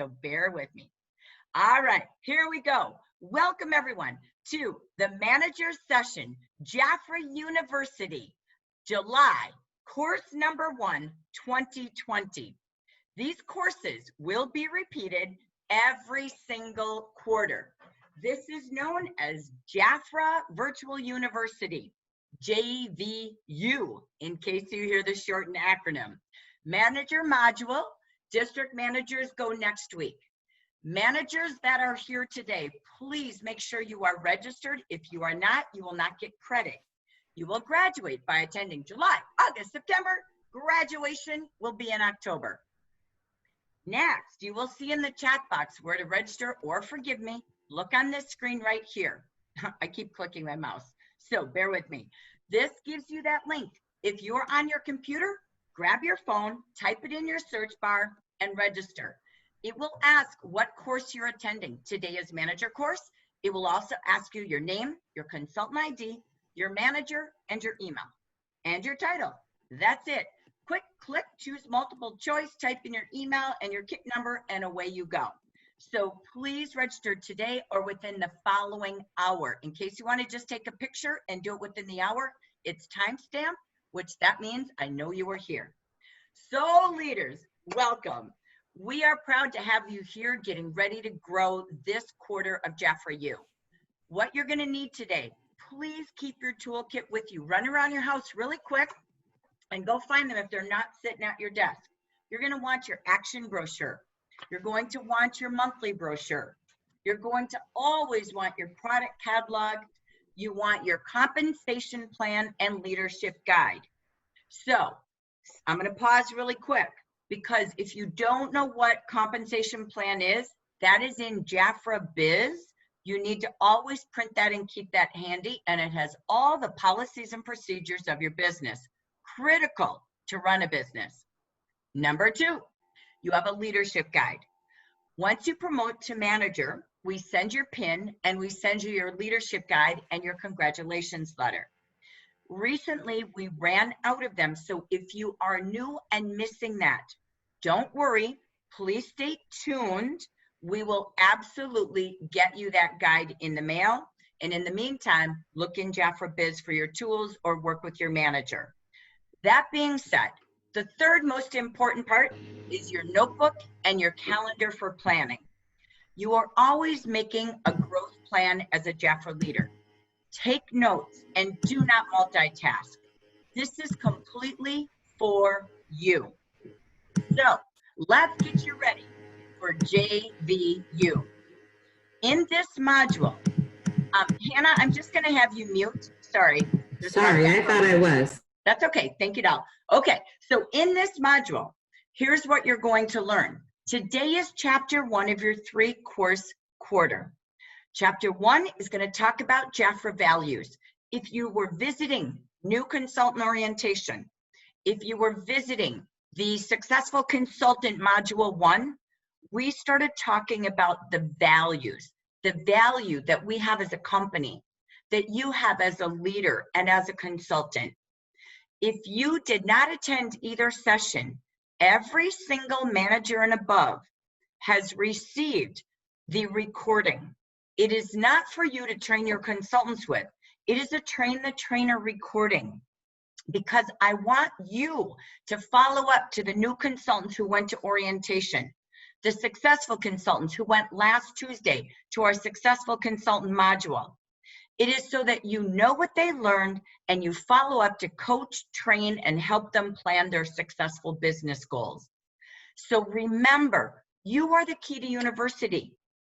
so bear with me. All right, here we go. Welcome everyone to the manager session, JAFRA University, July, course number 1, 2020. These courses will be repeated every single quarter. This is known as JAFRA Virtual University, JVU, in case you hear the shortened acronym. Manager module, district managers go next week. Managers that are here today, please make sure you are registered. If you are not, you will not get credit. You will graduate by attending July, August, September. Graduation will be in October. Next, you will see in the chat box where to register, or forgive me, look on this screen right here. I keep clicking my mouse, so bear with me. This gives you that link. If you're on your computer, grab your phone, type it in your search bar, and register. It will ask what course you're attending. Today is manager course. It will also ask you your name, your consultant ID, your manager, and your email, and your title. That's it. Quick click, choose multiple choice, type in your email and your kit number, and away you go. So please register today or within the following hour. In case you want to just take a picture and do it within the hour, it's timestamp, which that means I know you were here. So leaders, welcome. We are proud to have you here getting ready to grow this quarter of JAFRA U. What you're going to need today, please keep your toolkit with you. Run around your house really quick and go find them if they're not sitting at your desk. You're going to want your action brochure. You're going to want your monthly brochure. You're going to always want your product catalog. You want your compensation plan and leadership guide. So I'm going to pause really quick, because if you don't know what compensation plan is, that is in JAFRA Biz. You need to always print that and keep that handy, and it has all the policies and procedures of your business, critical to run a business. Number 2, you have a leadership guide. Once you promote to manager, we send your PIN and we send you your leadership guide and your congratulations letter. Recently, we ran out of them, so if you are new and missing that, don't worry, please stay tuned. We will absolutely get you that guide in the mail. And in the meantime, look in JAFRA Biz for your tools or work with your manager. That being said, the third most important part is your notebook and your calendar for planning. You are always making a growth plan as a JAFRA leader. Take notes and do not multitask. This is completely for you. So let's get you ready for JVU. In this module, Hannah, I'm just going to have you mute. Sorry. Sorry, I thought I was. That's okay. Thank you, Dal. Okay, so in this module, here's what you're going to learn. Today is chapter 1 of your 3-course quarter. Chapter 1 is going to talk about JAFRA values. If you were visiting new consultant orientation, if you were visiting the Successful Consultant Module 1, we started talking about the values, the value that we have as a company, that you have as a leader and as a consultant. If you did not attend either session, every single manager and above has received the recording. It is not for you to train your consultants with. It is a train the trainer recording, because I want you to follow up to the new consultants who went to orientation, the successful consultants who went last Tuesday to our successful consultant module. It is so that you know what they learned and you follow up to coach, train, and help them plan their successful business goals. So remember, you are the key to university.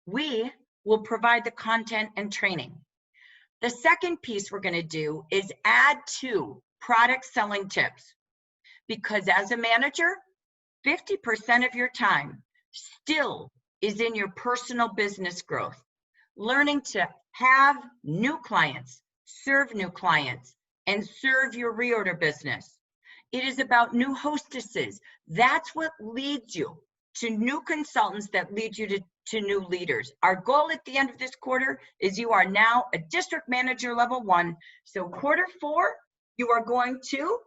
We will provide the content and training. The second piece we're going to do is add 2 product selling tips, because as a manager, 50% of your time still is in your personal business growth, learning to have new clients, serve new clients, and serve your reorder business. It is about new hostesses. That's what leads you to new consultants that lead you to new leaders. Our goal at the end of this quarter is you are now a district manager level 1. So quarter 4, you are going to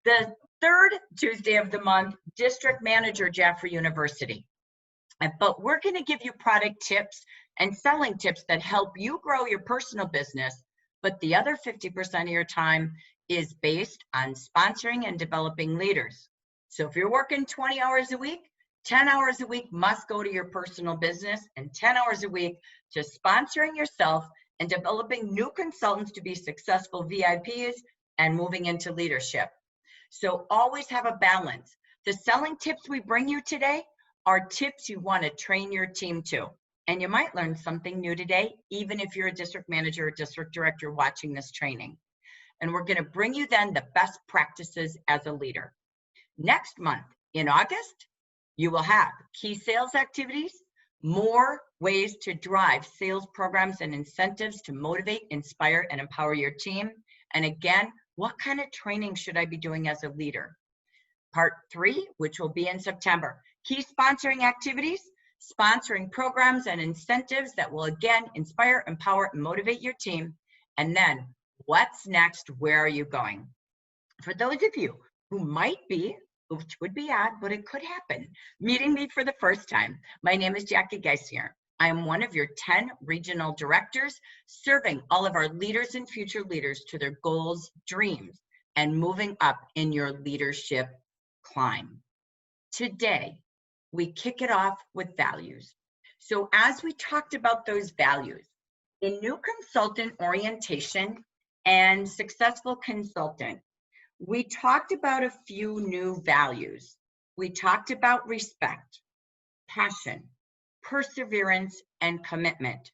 the 3rd Tuesday of the month, district manager, JAFRA University. But we're going to give you product tips and selling tips that help you grow your personal business. But the other 50% of your time is based on sponsoring and developing leaders. So if you're working 20 hours a week, 10 hours a week must go to your personal business and 10 hours a week to sponsoring yourself and developing new consultants to be successful VIPs and moving into leadership. So always have a balance. The selling tips we bring you today are tips you want to train your team to. And you might learn something new today, even if you're a district manager or district director watching this training. And we're going to bring you then the best practices as a leader. Next month in August, you will have key sales activities, more ways to drive sales programs and incentives to motivate, inspire, and empower your team. And again, what kind of training should I be doing as a leader? Part 3, which will be in September, key sponsoring activities, sponsoring programs and incentives that will again inspire, empower, and motivate your team. And then what's next? Where are you going? For those of you who might be, which would be odd, but it could happen, meeting me for the first time, my name is Jackie Geisinger. I am one of your 10 regional directors, serving all of our leaders and future leaders to their goals, dreams, and moving up in your leadership climb. Today, we kick it off with values. So as we talked about those values, in new consultant orientation and successful consultant, we talked about a few new values. We talked about respect, passion, perseverance, and commitment.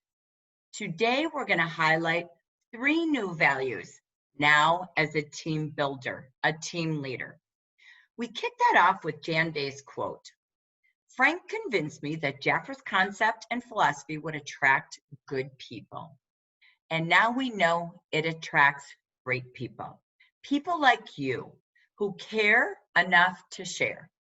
Today, we're going to highlight 3 new values now as a team builder, a team leader. We kicked that off with Jan Day's quote. Frank convinced me that JAFRA's concept and philosophy would attract good people. And now we know it attracts great people. People like you who care enough to share.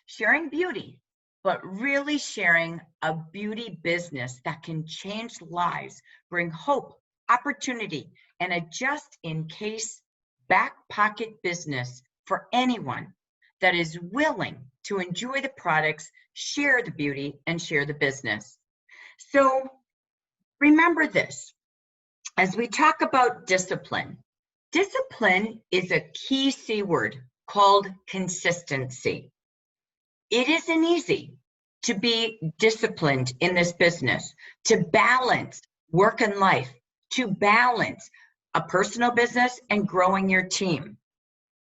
Sharing beauty, but really sharing a beauty business that can change lives, bring hope, opportunity, and a just-in-case back pocket business for anyone that is willing to enjoy the products, share the beauty, and share the business. So remember this, as we talk about discipline, discipline is a key C word called consistency. It isn't easy to be disciplined in this business, to balance work and life, to balance a personal business and growing your team,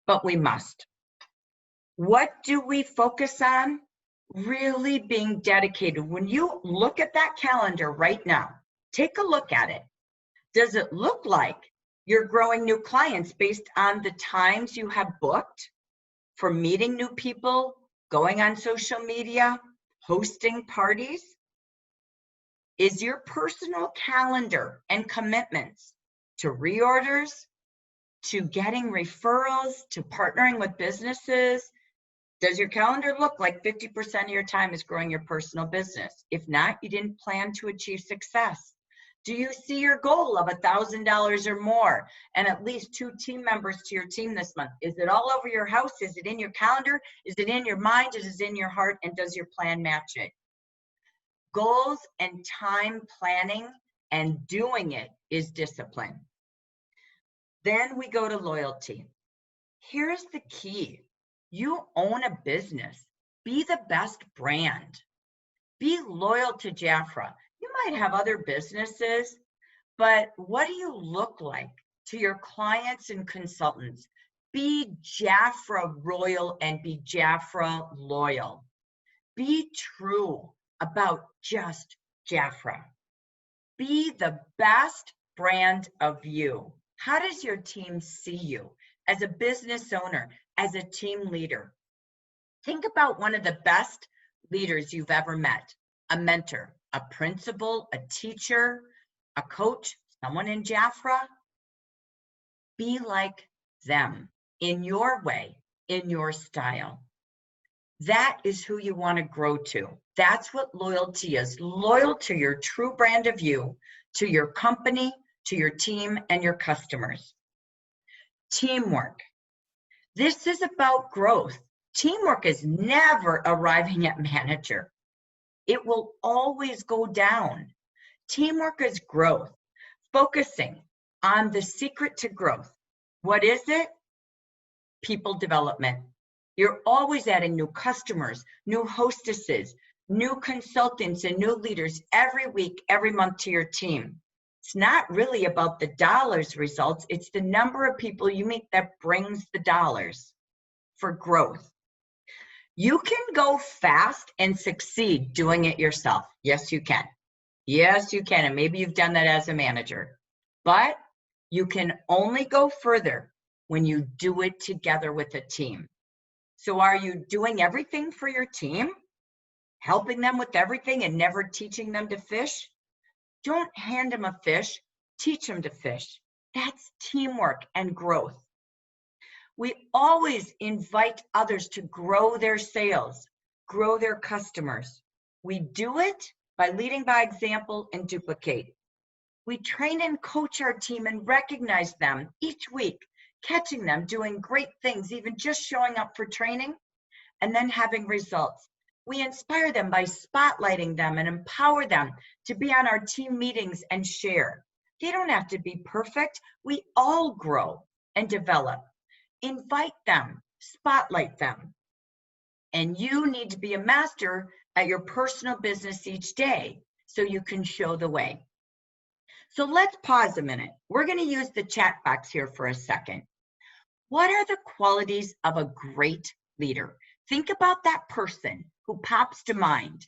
but we must. What do we focus on? Really being dedicated. When you look at that calendar right now, take a look at it. Does it look like you're growing new clients based on the times you have booked for meeting new people, going on social media, hosting parties? Is your personal calendar and commitments to reorders, to getting referrals, to partnering with businesses? Does your calendar look like 50% of your time is growing your personal business? If not, you didn't plan to achieve success. Do you see your goal of $1,000 or more and at least 2 team members to your team this month? Is it all over your house? Is it in your calendar? Is it in your mind? Is it in your heart? And does your plan match it? Goals and time planning and doing it is discipline. Then we go to loyalty. Here's the key. You own a business. Be the best brand. Be loyal to JAFRA. You might have other businesses, but what do you look like to your clients and consultants? Be JAFRA royal and be JAFRA loyal. Be true about just JAFRA. Be the best brand of you. How does your team see you as a business owner, as a team leader? Think about one of the best leaders you've ever met, a mentor, a principal, a teacher, a coach, someone in JAFRA. Be like them in your way, in your style. That is who you want to grow to. That's what loyalty is. Loyal to your true brand of you, to your company, to your team, and your customers. Teamwork. This is about growth. Teamwork is never arriving at manager. It will always go down. Teamwork is growth, focusing on the secret to growth. What is it? People development. You're always adding new customers, new hostesses, new consultants, and new leaders every week, every month to your team. It's not really about the dollars results. It's the number of people you meet that brings the dollars for growth. You can go fast and succeed doing it yourself. Yes, you can. Yes, you can. And maybe you've done that as a manager. But you can only go further when you do it together with a team. So are you doing everything for your team? Helping them with everything and never teaching them to fish? Don't hand them a fish, teach them to fish. That's teamwork and growth. We always invite others to grow their sales, grow their customers. We do it by leading by example and duplicate. We train and coach our team and recognize them each week, catching them doing great things, even just showing up for training and then having results. We inspire them by spotlighting them and empower them to be on our team meetings and share. They don't have to be perfect. We all grow and develop. Invite them, spotlight them. And you need to be a master at your personal business each day so you can show the way. So let's pause a minute. We're going to use the chat box here for a second. What are the qualities of a great leader? Think about that person who pops to mind,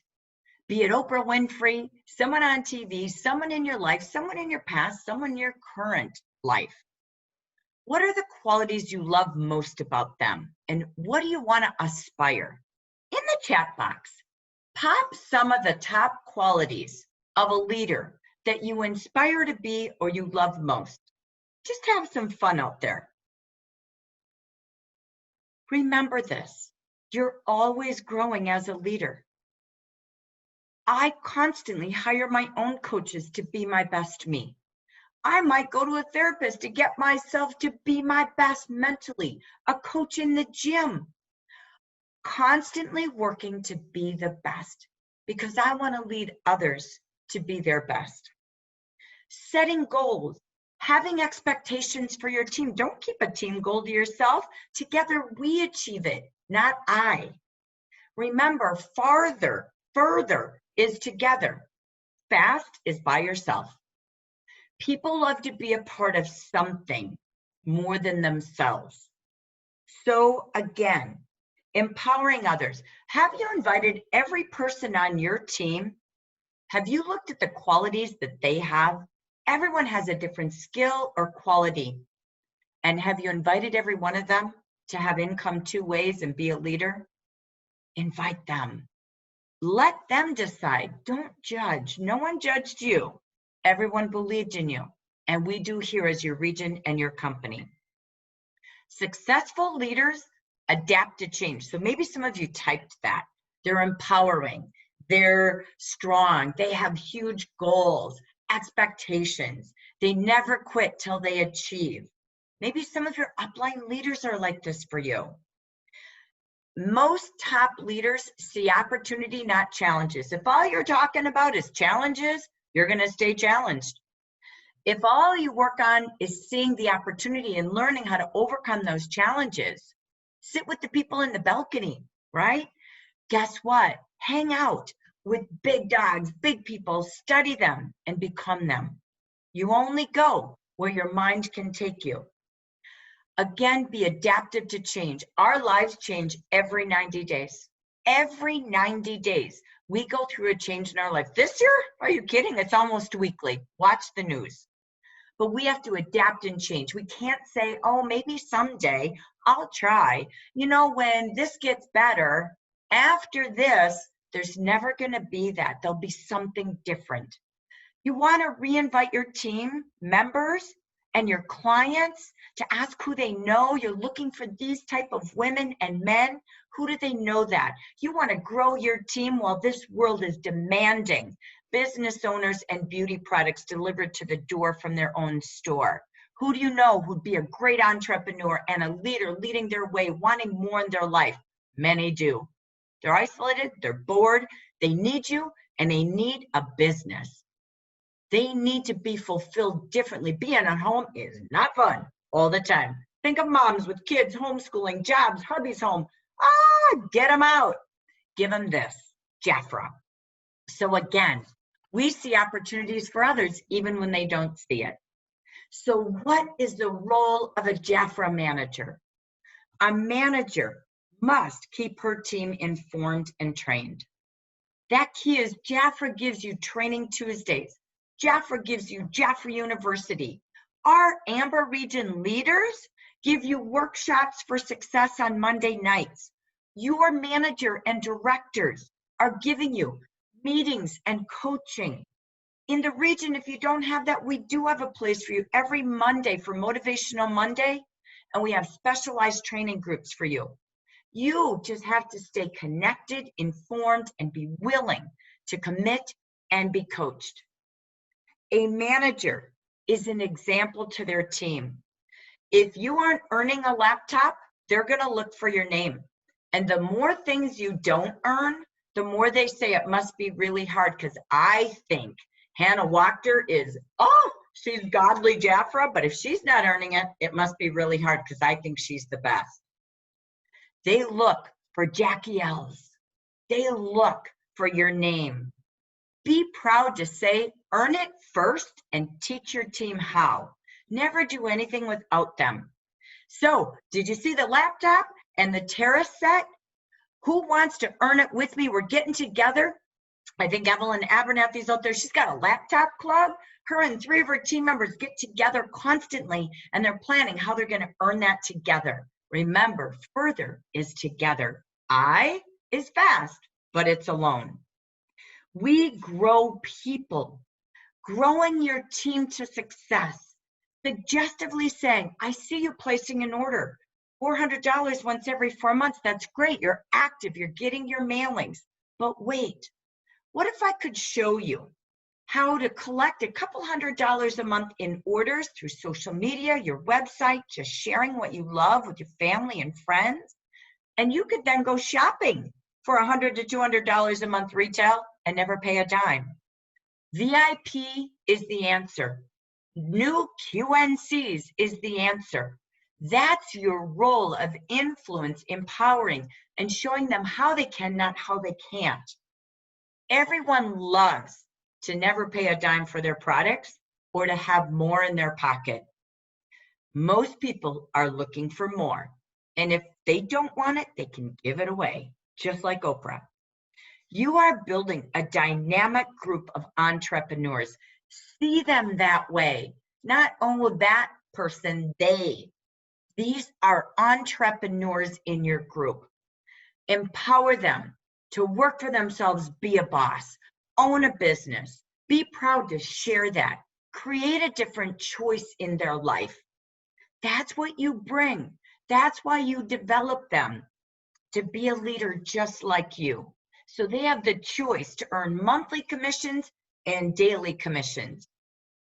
be it Oprah Winfrey, someone on TV, someone in your life, someone in your past, someone in your current life. What are the qualities you love most about them? And what do you want to aspire? In the chat box, pop some of the top qualities of a leader that you inspire to be or you love most. Just have some fun out there. Remember this, you're always growing as a leader. I constantly hire my own coaches to be my best me. I might go to a therapist to get myself to be my best mentally, a coach in the gym. Constantly working to be the best because I want to lead others to be their best. Setting goals, having expectations for your team. Don't keep a team goal to yourself. Together we achieve it, not I. Remember, further is together. Fast is by yourself. People love to be a part of something more than themselves. So again, empowering others. Have you invited every person on your team? Have you looked at the qualities that they have? Everyone has a different skill or quality. And have you invited every one of them to have income 2 ways and be a leader? Invite them. Let them decide. Don't judge. No one judged you. Everyone believed in you. And we do here as your region and your company. Successful leaders adapt to change. So maybe some of you typed that. They're empowering. They're strong. They have huge goals, expectations. They never quit till they achieve. Maybe some of your upline leaders are like this for you. Most top leaders see opportunity, not challenges. If all you're talking about is challenges, you're going to stay challenged. If all you work on is seeing the opportunity and learning how to overcome those challenges, sit with the people in the balcony, right? Guess what? Hang out with big dogs, big people, study them and become them. You only go where your mind can take you. Again, be adaptive to change. Our lives change every 90 days. Every 90 days, we go through a change in our life. This year, are you kidding? It's almost weekly. Watch the news. But we have to adapt and change. We can't say, oh, maybe someday I'll try. You know, when this gets better, after this, there's never going to be that. There'll be something different. You want to reinvite your team members and your clients to ask who they know. You're looking for these type of women and men. Who do they know that? You want to grow your team while this world is demanding business owners and beauty products delivered to the door from their own store. Who do you know who'd be a great entrepreneur and a leader leading their way, wanting more in their life? Many do. They're isolated, they're bored, They need you, and they need a business. They need to be fulfilled differently. Being at home is not fun all the time. Think of moms with kids, homeschooling, jobs, hubby's home. Get them out. Give them this, JAFRA. So again, we see opportunities for others even when they don't see it. So what is the role of a JAFRA manager? A manager must keep her team informed and trained. That key is JAFRA gives you Training Tuesdays. JAFRA gives you JAFRA University. Our Amber Region leaders give you workshops for success on Monday nights. Your manager and directors are giving you meetings and coaching. In the region, if you don't have that, we do have a place for you every Monday for Motivational Monday, and we have specialized training groups for you. You just have to stay connected, informed, and be willing to commit and be coached. A manager is an example to their team. If you aren't earning a laptop, they're going to look for your name. And the more things you don't earn, the more they say it must be really hard, because I think Hannah Wachter is, she's godly JAFRA, but if she's not earning it, it must be really hard because I think she's the best. They look for Jackie L's. They look for your name. Be proud to say, earn it first and teach your team how. Never do anything without them. So, did you see the laptop and the terrace set? Who wants to earn it with me? We're getting together. I think Evelyn Abernathy's out there. She's got a laptop club. Her and 3 of her team members get together constantly, and they're planning how they're going to earn that together. Remember, further is together. I is fast, but it's alone. We grow people. Growing your team to success. Suggestively saying, I see you placing an order. $400 once every 4 months. That's great. You're active. You're getting your mailings. But wait, what if I could show you how to collect a couple $100s a month in orders through social media, your website, just sharing what you love with your family and friends? And you could then go shopping for $100 to $200 a month retail and never pay a dime. VIP is the answer. New QNCs is the answer. That's your role of influence, empowering, and showing them how they can, not how they can't. Everyone loves to never pay a dime for their products or to have more in their pocket. Most people are looking for more. And if they don't want it, they can give it away, just like Oprah. You are building a dynamic group of entrepreneurs. See them that way. Not, that person, they. These are entrepreneurs in your group. Empower them to work for themselves, be a boss, own a business, be proud to share that, create a different choice in their life. That's what you bring. That's why you develop them to be a leader just like you. So they have the choice to earn monthly commissions and daily commissions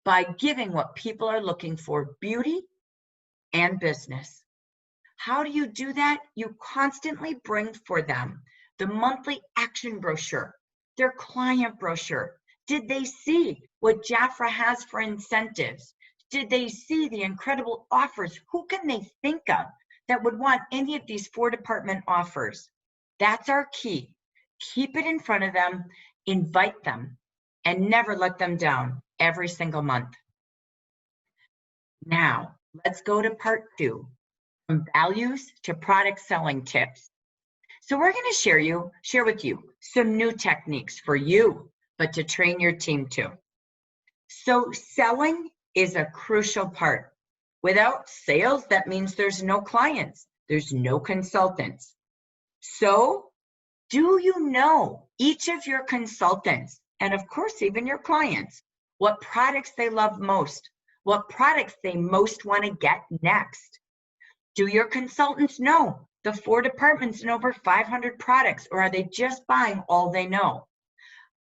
by giving what people are looking for, beauty and business. How do you do that? You constantly bring for them the monthly action brochure, their client brochure. Did they see what JAFRA has for incentives? Did they see the incredible offers? Who can they think of that would want any of these 4 department offers? That's our key. Keep it in front of them, invite them, and never let them down every single month. Now, let's go to part 2, from values to product selling tips. So we're going to share with you some new techniques for you, but to train your team too. So selling is a crucial part. Without sales, that means there's no clients, there's no consultants. So do you know each of your consultants, and of course even your clients, what products they love most, what products they most want to get next? Do your consultants know the 4 departments and over 500 products, or are they just buying all they know?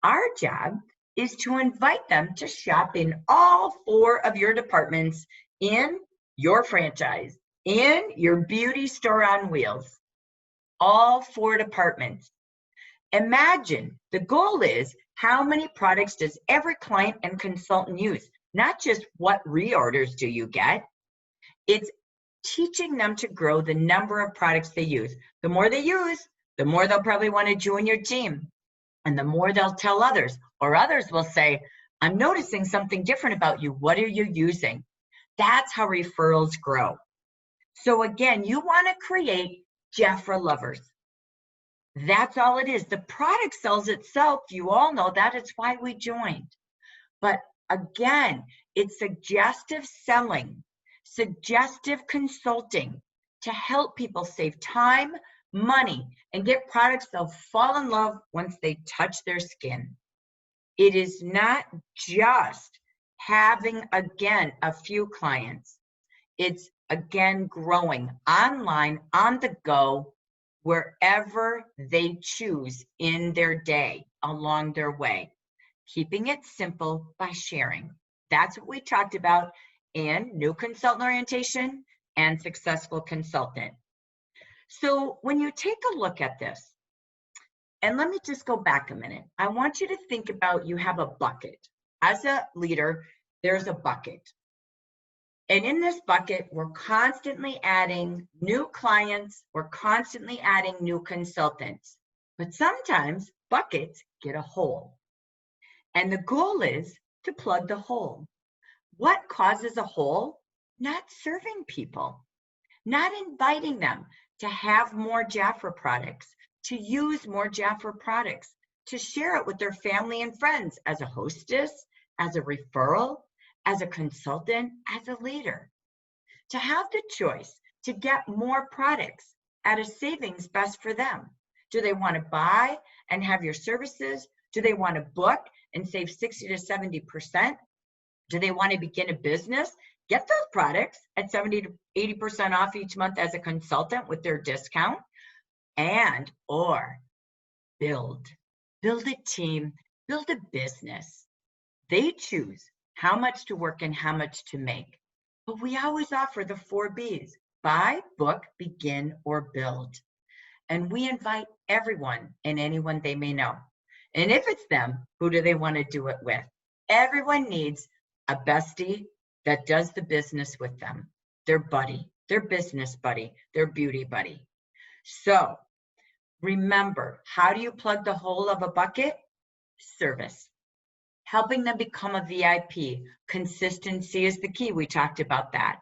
Our job is to invite them to shop in all 4 of your departments in your franchise, in your beauty store on wheels, all 4 departments. Imagine the goal is how many products does every client and consultant use? Not just what reorders do you get. It's teaching them to grow the number of products they use. The more they use, the more they'll probably want to join your team. And the more they'll tell others, or others will say, I'm noticing something different about you. What are you using? That's how referrals grow. So again, you want to create JAFRA lovers. That's all it is. The product sells itself. You all know that. It's why we joined. But again, it's suggestive selling, suggestive consulting to help people save time, money, and get products they'll fall in love once they touch their skin. It is not just having, again, a few clients. It's, again, growing online, on the go, wherever they choose in their day, along their way. Keeping it simple by sharing. That's what we talked about in New Consultant Orientation and Successful Consultant. So when you take a look at this, and let me just go back a minute. I want you to think about, you have a bucket. As a leader, there's a bucket. And in this bucket, we're constantly adding new clients. We're constantly adding new consultants. But sometimes buckets get a hole. And the goal is to plug the hole. What causes a hole? Not serving people, not inviting them to have more JAFRA products, to use more JAFRA products, to share it with their family and friends as a hostess, as a referral, as a consultant, as a leader. To have the choice to get more products at a savings best for them. Do they want to buy and have your services? Do they want to book and save 60 to 70%? Do they want to begin a business? Get those products at 70 to 80% off each month as a consultant with their discount, and or build a team, build a business. They choose how much to work and how much to make. But we always offer the 4 Bs: buy, book, begin, or build. And we invite everyone and anyone they may know. And if it's them, who do they want to do it with? Everyone needs a bestie that does the business with them, their buddy, their business buddy, their beauty buddy. So remember, how do you plug the hole of a bucket? Service. Helping them become a VIP. Consistency is the key. We talked about that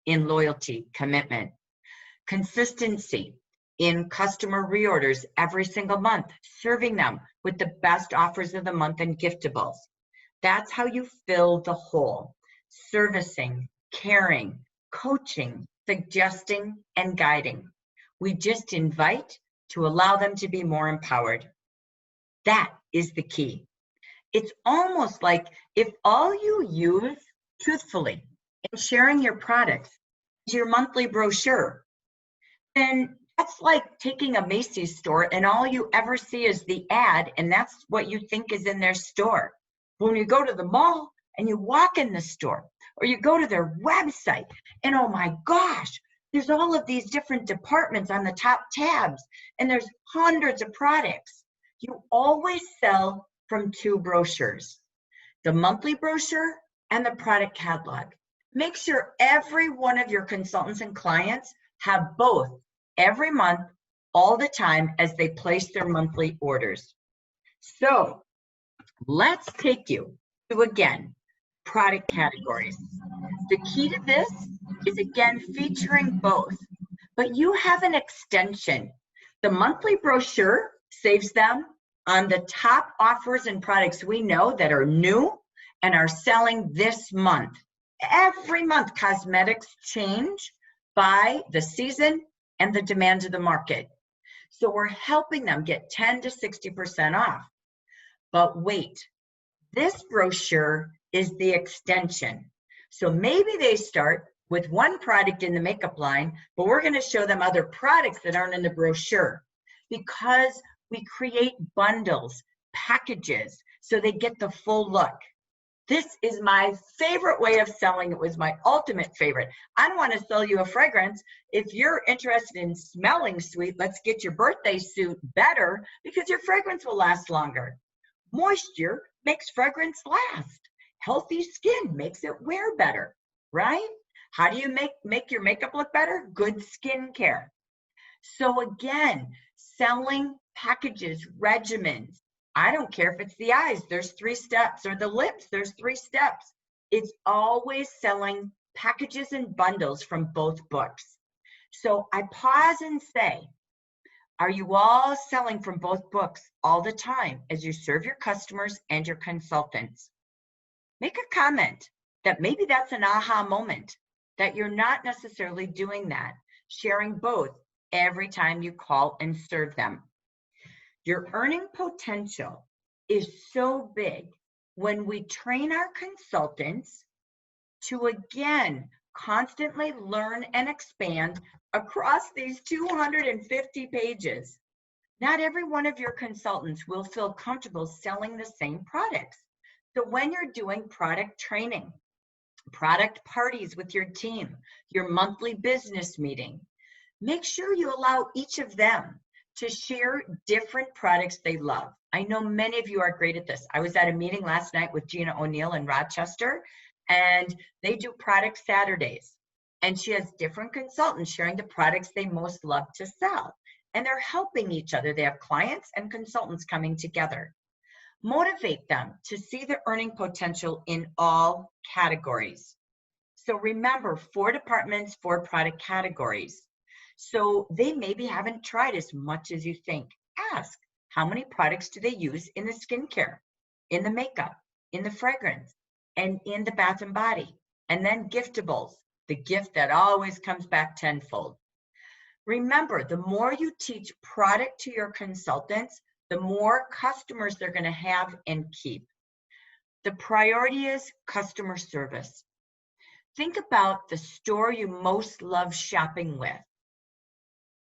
in loyalty, commitment. Consistency in customer reorders every single month, serving them with the best offers of the month and giftables. That's how you fill the hole. Servicing, caring, coaching, suggesting, and guiding. We just invite to allow them to be more empowered. That is the key. It's almost like if all you use truthfully in sharing your products is your monthly brochure, then that's like taking a Macy's store and all you ever see is the ad, and that's what you think is in their store. When you go to the mall and you walk in the store, or you go to their website, and oh my gosh, there's all of these different departments on the top tabs, and there's hundreds of products. You always sell from 2 brochures, the monthly brochure and the product catalog. Make sure every one of your consultants and clients have both every month, all the time, as they place their monthly orders. So let's take you to, again, product categories. The key to this is, again, featuring both, but you have an extension. The monthly brochure saves them on the top offers and products we know that are new and are selling this month. Every month, cosmetics change by the season and the demand of the market. So we're helping them get 10 to 60% off. But wait, this brochure is the extension. So maybe they start with one product in the makeup line, but we're going to show them other products that aren't in the brochure, because we create bundles, packages, so they get the full look. This is my favorite way of selling. It was my ultimate favorite. I don't want to sell you a fragrance. If you're interested in smelling sweet, let's get your birthday suit better because your fragrance will last longer. Moisture makes fragrance last. Healthy skin makes it wear better, right? How do you make your makeup look better? Good skincare. So again, selling packages, regimens. I don't care if it's the eyes, there's 3 steps, or the lips, there's 3 steps. It's always selling packages and bundles from both books. So I pause and say, are you all selling from both books all the time as you serve your customers and your consultants? Make a comment that maybe that's an aha moment, that you're not necessarily doing that, sharing both every time you call and serve them. Your earning potential is so big when we train our consultants to, again, constantly learn and expand across these 250 pages. Not every one of your consultants will feel comfortable selling the same products. So when you're doing product training, product parties with your team, your monthly business meeting, make sure you allow each of them to share different products they love. I know many of you are great at this. I was at a meeting last night with Gina O'Neill in Rochester, and they do product Saturdays. And she has different consultants sharing the products they most love to sell. And they're helping each other. They have clients and consultants coming together. Motivate them to see the earning potential in all categories. So remember, 4 departments, 4 product categories. So they maybe haven't tried as much as you think. Ask, how many products do they use in the skincare, in the makeup, in the fragrance, and in the bath and body? And then giftables, the gift that always comes back tenfold. Remember, the more you teach product to your consultants, the more customers they're going to have and keep. The priority is customer service. Think about the store you most love shopping with.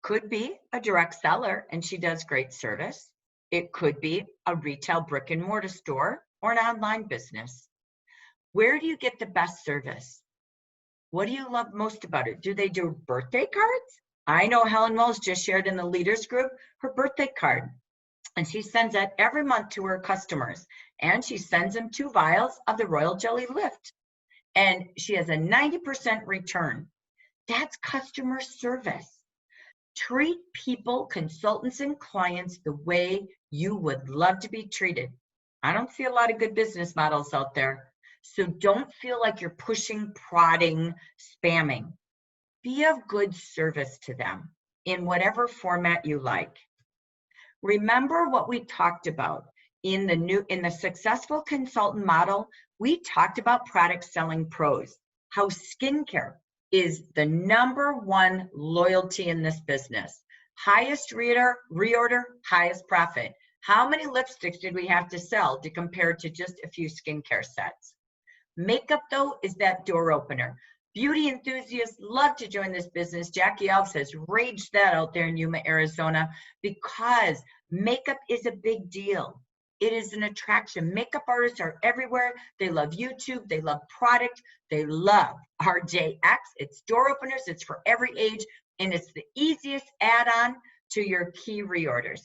Could be a direct seller and she does great service. It could be a retail brick and mortar store or an online business. Where do you get the best service? What do you love most about it? Do they do birthday cards? I know Helen Wells just shared in the leaders group her birthday card, and she sends that every month to her customers, and she sends them 2 vials of the Royal Jelly Lift, and she has a 90% return. That's customer service. Treat people, consultants, and clients the way you would love to be treated. I don't see a lot of good business models out there. So don't feel like you're pushing, prodding, spamming. Be of good service to them in whatever format you like. Remember what we talked about in the successful consultant model. We talked about product selling pros, how skincare is the #1 loyalty in this business. Highest reorder, highest profit. How many lipsticks did we have to sell to compare to just a few skincare sets? Makeup, though, is that door opener. Beauty enthusiasts love to join this business. Jackie Elves has raged that out there in Yuma, Arizona, because makeup is a big deal. It is an attraction. Makeup artists are everywhere. They love YouTube. They love product. They love RJX. It's door openers. It's for every age. And it's the easiest add-on to your key reorders.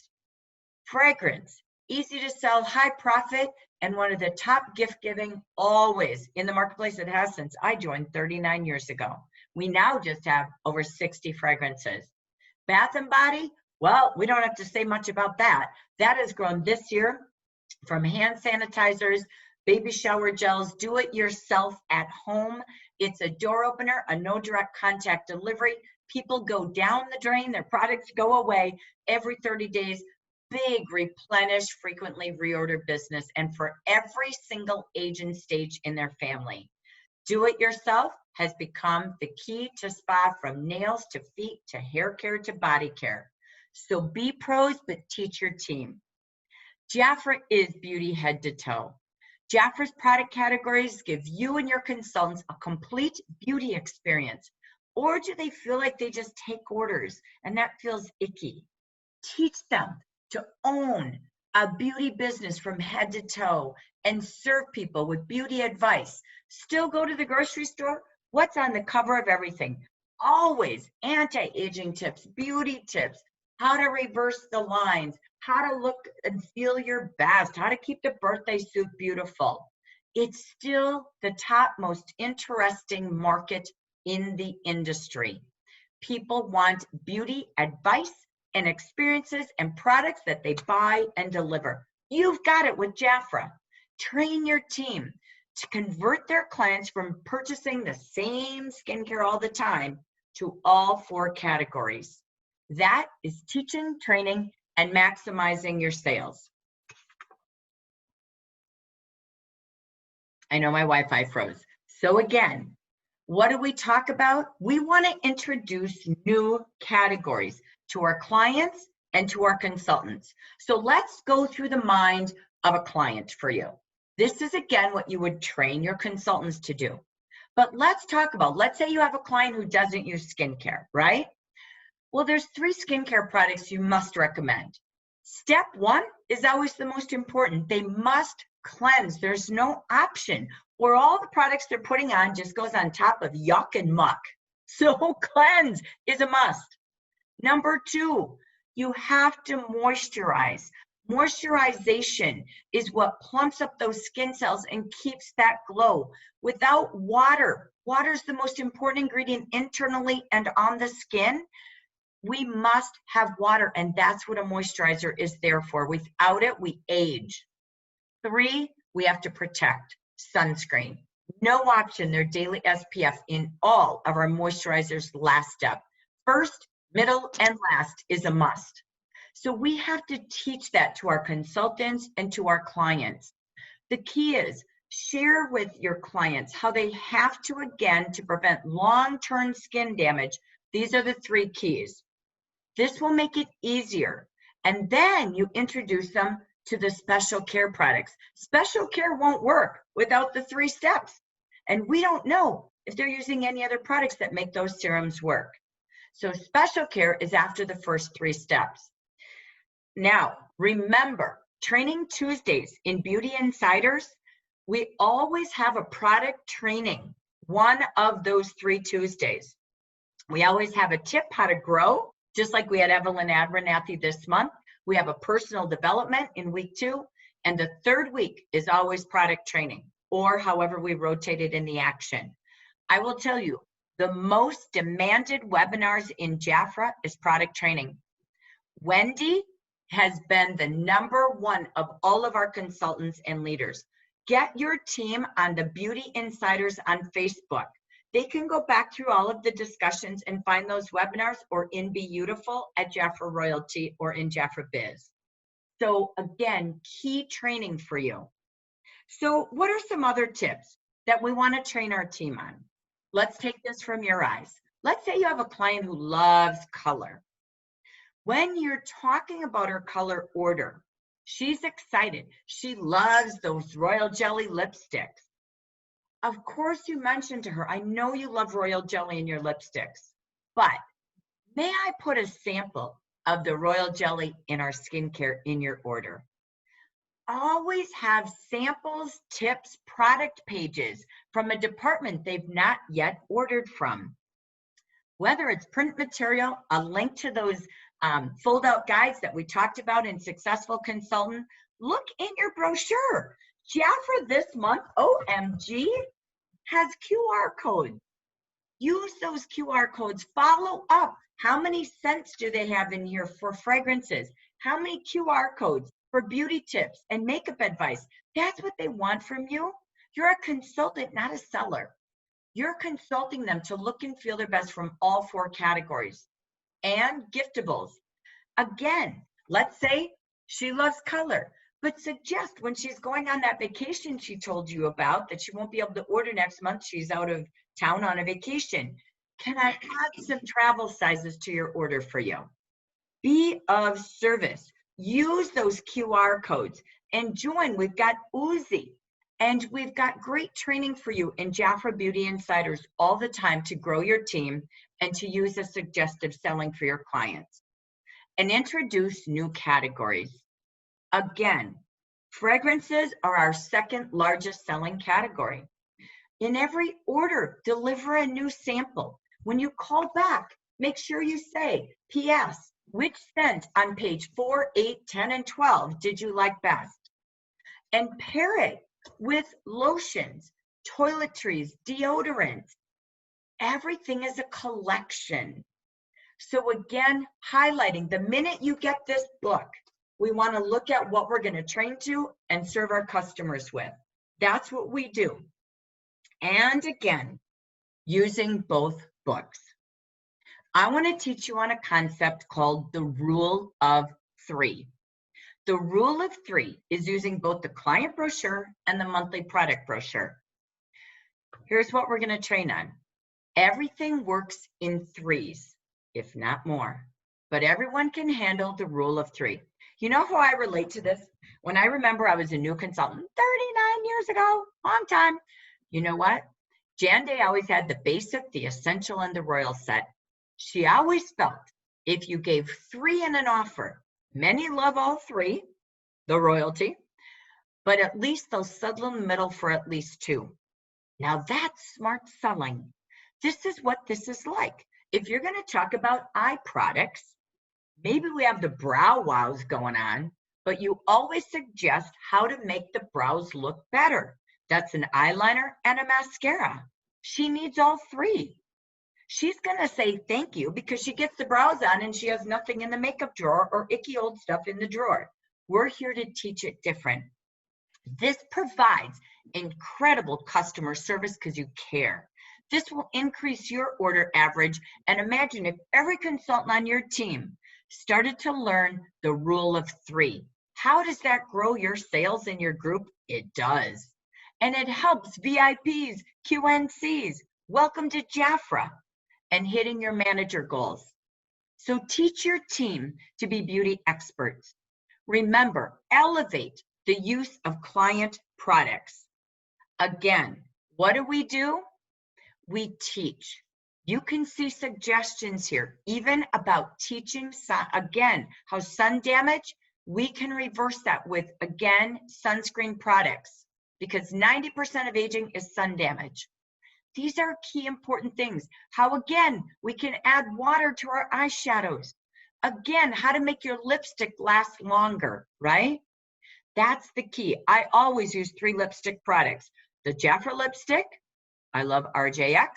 Fragrance, easy to sell, high profit, and one of the top gift giving always in the marketplace. It has since I joined 39 years ago. We now just have over 60 fragrances. Bath and body, well, we don't have to say much about that. That has grown this year from hand sanitizers, baby shower gels, do it yourself at home. It's a door opener, a no direct contact delivery. People go down the drain, their products go away every 30 days. Big replenish, frequently reorder business, and for every single age and stage in their family. Do it yourself has become the key to spa, from nails to feet to hair care to body care. So be pros, but teach your team. JAFRA is beauty head to toe. JAFRA's product categories give you and your consultants a complete beauty experience. Or do they feel like they just take orders and that feels icky? Teach them to own a beauty business from head to toe and serve people with beauty advice. Still go to the grocery store? What's on the cover of everything? Always anti-aging tips, beauty tips, how to reverse the lines, how to look and feel your best, how to keep the birthday suit beautiful. It's still the top most interesting market in the industry. People want beauty advice and experiences and products that they buy and deliver. You've got it with JAFRA. Train your team to convert their clients from purchasing the same skincare all the time to all 4 categories. That is teaching, training, and maximizing your sales. I know my Wi-Fi froze. So again, what do we talk about? We want to introduce new categories to our clients and to our consultants. So let's go through the mind of a client for you. This is again what you would train your consultants to do. But let's talk about, let's say you have a client who doesn't use skincare, right? Well, there's 3 skincare products you must recommend. Step 1 is always the most important. They must cleanse. There's no option where all the products they're putting on just goes on top of yuck and muck. So cleanse is a must. Number 2, you have to moisturize. Moisturization is what plumps up those skin cells and keeps that glow. Without water, water is the most important ingredient internally and on the skin. We must have water, and that's what a moisturizer is there for. Without it, we age. 3, we have to protect. Sunscreen. No option, their daily SPF in all of our moisturizers last step. First, middle, and last is a must. So we have to teach that to our consultants and to our clients. The key is share with your clients how they have to, again, to prevent long-term skin damage. These are the 3 keys. This will make it easier. And then you introduce them to the special care products. Special care won't work without the 3 steps. And we don't know if they're using any other products that make those serums work. So special care is after the first 3 steps. Now, remember, Training Tuesdays in Beauty Insiders, we always have a product training, one of those 3 Tuesdays. We always have a tip how to grow, just like we had Evelyn Abernathy this month. We have a personal development in week 2, and the 3rd week is always product training, or however we rotate it in the action. I will tell you, the most demanded webinars in JAFRA is product training. Wendy has been the #1 of all of our consultants and leaders. Get your team on the Beauty Insiders on Facebook. They can go back through all of the discussions and find those webinars, or in Be Beautiful at JAFRA Royalty or in JAFRA Biz. So again, key training for you. So what are some other tips that we want to train our team on? Let's take this from your eyes. Let's say you have a client who loves color. When you're talking about her color order, she's excited. She loves those royal jelly lipsticks. Of course, you mentioned to her, I know you love royal jelly in your lipsticks, but may I put a sample of the royal jelly in our skincare in your order? Always have samples, tips, product pages from a department they've not yet ordered from. Whether it's print material, a link to those fold-out guides that we talked about in Successful Consultant, look in your brochure. JAFRA this month, OMG, has QR codes. Use those QR codes. Follow up. How many scents do they have in here for fragrances? How many QR codes for beauty tips and makeup advice? That's what they want from you. You're a consultant, not a seller. You're consulting them to look and feel their best from all 4 categories. And giftables. Again, let's say she loves color, but suggest when she's going on that vacation she told you about that she won't be able to order next month, she's out of town on a vacation. Can I add some travel sizes to your order for you? Be of service. Use those QR codes and join. We've got Uzi, and we've got great training for you in JAFRA Beauty Insiders all the time to grow your team and to use a suggestive selling for your clients. And introduce new categories. Again, fragrances are our second largest selling category. In every order, deliver a new sample. When you call back, make sure you say, P.S., which scent on page 4, 8, 10, and 12 did you like best? And pair it with lotions, toiletries, deodorants. Everything is a collection. So again, highlighting the minute you get this book, we want to look at what we're going to train to and serve our customers with. That's what we do. And again, using both books. I want to teach you on a concept called the rule of 3. The rule of 3 is using both the client brochure and the monthly product brochure. Here's what we're going to train on. Everything works in 3s, if not more, but everyone can handle the rule of 3. You know how I relate to this? When I remember I was a new consultant 39 years ago, long time. You know what? Jan Day always had the basic, the essential, and the royal set. She always felt if you gave 3 in an offer, many love all 3, the royalty, but at least they'll settle in the middle for at least 2. Now that's smart selling. This is what this is like. If you're going to talk about eye products, maybe we have the brow wows going on, but you always suggest how to make the brows look better. That's an eyeliner and a mascara. She needs all 3. She's going to say thank you because she gets the brows on and she has nothing in the makeup drawer or icky old stuff in the drawer. We're here to teach it different. This provides incredible customer service because you care. This will increase your order average. And imagine if every consultant on your team started to learn the rule of 3. How does that grow your sales in your group? It does. And it helps VIPs, QNCs. Welcome to JAFRA and hitting your manager goals. So teach your team to be beauty experts. Remember, elevate the use of client products. Again, what do? We teach. You can see suggestions here, even about teaching, again, how sun damage, we can reverse that with, again, sunscreen products, because 90% of aging is sun damage. These are key important things. How, again, we can add water to our eyeshadows. Again, how to make your lipstick last longer, right? That's the key. I always use 3 lipstick products. The JAFRA lipstick, I love RJX,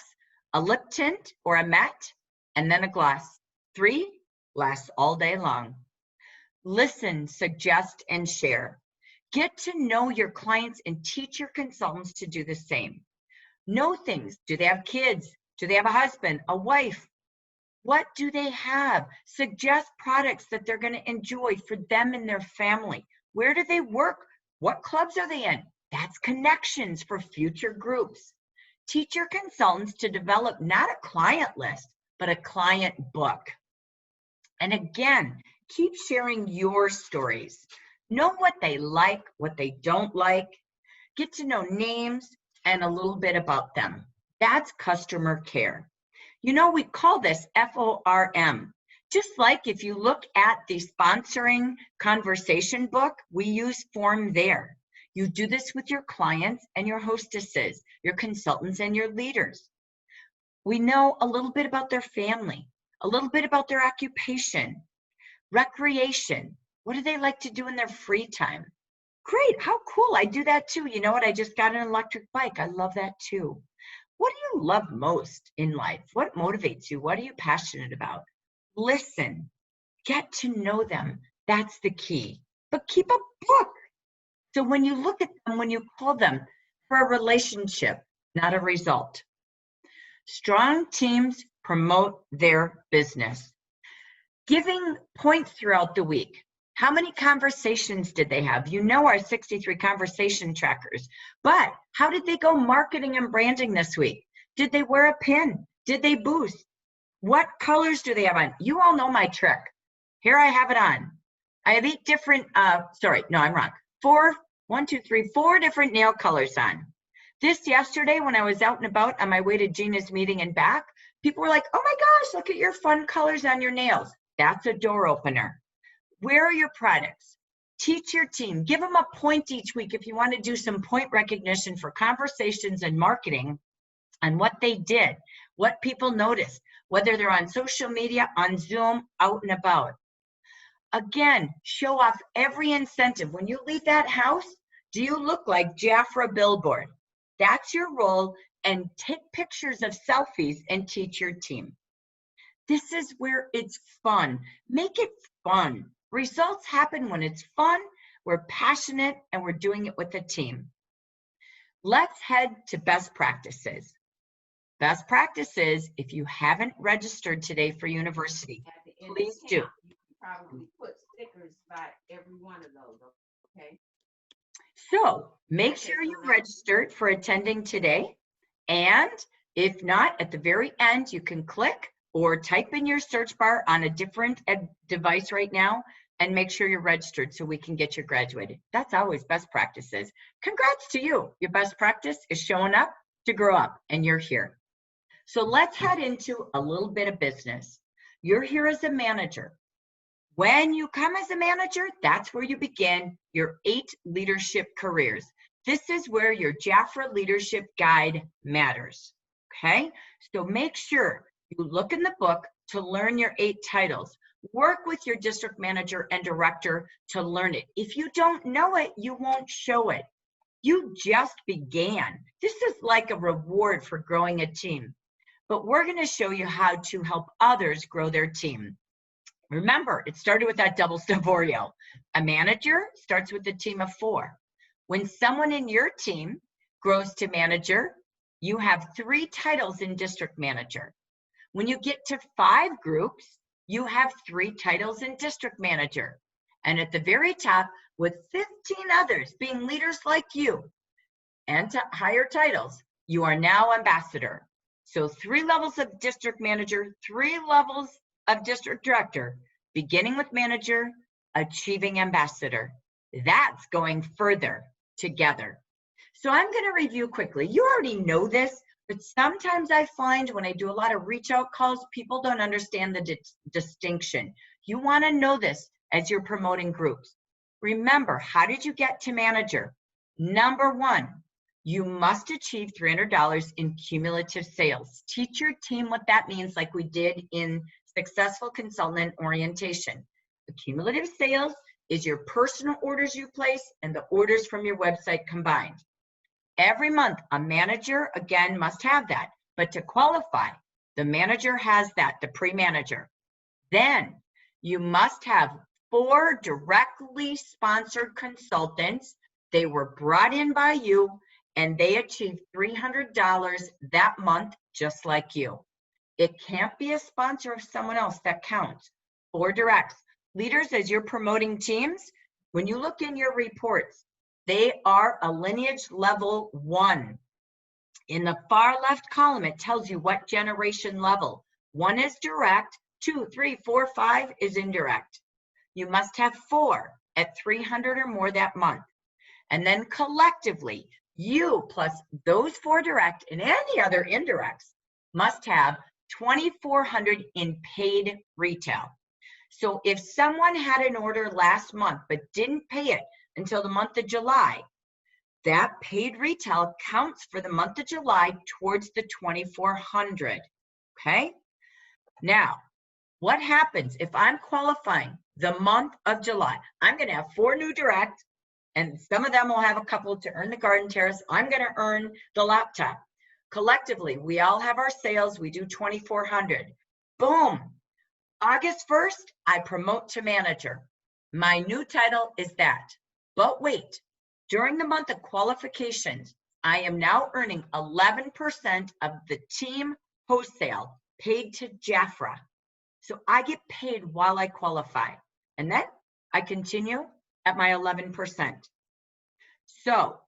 a lip tint or a matte, and then a gloss. 3 lasts all day long. Listen, suggest, and share. Get to know your clients and teach your consultants to do the same. Know things. Do they have kids? Do they have a husband, a wife? What do they have? Suggest products that they're going to enjoy for them and their family. Where do they work? What clubs are they in? That's connections for future groups. Teach your consultants to develop not a client list, but a client book. And again, keep sharing your stories. Know what they like, what they don't like. Get to know names and a little bit about them. That's customer care. You know, we call this FORM. Just like if you look at the sponsoring conversation book, we use form there. You do this with your clients and your hostesses, your consultants and your leaders. We know a little bit about their family, a little bit about their occupation, recreation. What do they like to do in their free time? Great, how cool, I do that too. You know what, I just got an electric bike. I love that too. What do you love most in life? What motivates you? What are you passionate about? Listen, get to know them. That's the key. But keep a book. So when you look at them, when you call them for a relationship, not a result. Strong teams promote their business. Giving points throughout the week. How many conversations did they have? You know our 63 conversation trackers. But how did they go marketing and branding this week? Did they wear a pin? Did they boost? What colors do they have on? You all know my trick. Here I have it on. I have 8 different, sorry, no, I'm wrong. 4 different nail colors on. This yesterday when I was out and about on my way to Gina's meeting and back, people were like, oh my gosh, look at your fun colors on your nails. That's a door opener. Where are your products? Teach your team. Give them a point each week if you want to do some point recognition for conversations and marketing on what they did, what people noticed, whether they're on social media, on Zoom, out and about. Again, show off every incentive. When you leave that house, do you look like JAFRA billboard? That's your role, and take pictures of selfies and teach your team. This is where it's fun. Make it fun. Results happen when it's fun, we're passionate, and we're doing it with a team. Let's head to best practices. Best practices, if you haven't registered today for university, please do. You can probably put stickers by every one of those, okay? So make sure you registered for attending today. And if not, at the very end, you can click or type in your search bar on a different device right now and make sure you're registered so we can get you graduated. That's always best practices. Congrats to you. Your best practice is showing up to grow up, and you're here. So let's head into a little bit of business. You're here as a manager. When you come as a manager, that's where you begin your 8 leadership careers. This is where your JAFRA leadership guide matters, okay? So make sure you look in the book to learn your 8 titles. Work with your district manager and director to learn it. If you don't know it, you won't show it. You just began. This is like a reward for growing a team. But we're going to show you how to help others grow their team. Remember, it started with that double step Oreo. A manager starts with a team of 4. When someone in your team grows to manager, you have 3 titles in district manager. When you get to 5 groups, you have 3 titles in district manager. And at the very top, with 15 others being leaders like you and to higher titles, you are now ambassador. So 3 levels of district manager, 3 levels of district director, beginning with manager, achieving ambassador. That's going further together. So I'm going to review quickly. You already know this, but sometimes I find when I do a lot of reach out calls, people don't understand the distinction. You want to know this as you're promoting groups. Remember, how did you get to manager? Number 1, you must achieve $300 in cumulative sales. Teach your team what that means, like we did in Successful Consultant Orientation. The cumulative sales is your personal orders you place and the orders from your website combined. Every month, a manager, again, must have that. But to qualify, the manager has that, the pre-manager. Then you must have 4 directly sponsored consultants. They were brought in by you, and they achieved $300 that month, just like you. It can't be a sponsor of someone else. That counts. 4 directs. Leaders, as you're promoting teams, when you look in your reports, they are a lineage level 1. In the far left column, it tells you what generation level. 1 is direct, 2, 3, 4, 5 is indirect. You must have 4 at 300 or more that month. And then collectively, you plus those 4 direct and any other indirects must have 2,400 in paid retail. So if someone had an order last month but didn't pay it until the month of July, that paid retail counts for the month of July towards the 2,400, okay? Now, what happens if I'm qualifying the month of July? I'm gonna have 4 new direct, and some of them will have a couple to earn the garden terrace. I'm gonna earn the laptop. Collectively, we all have our sales, we do 2,400. Boom, August 1st, I promote to manager. My new title is that. But wait, during the month of qualifications, I am now earning 11% of the team wholesale paid to JAFRA. So I get paid while I qualify. And then I continue at my 11%. So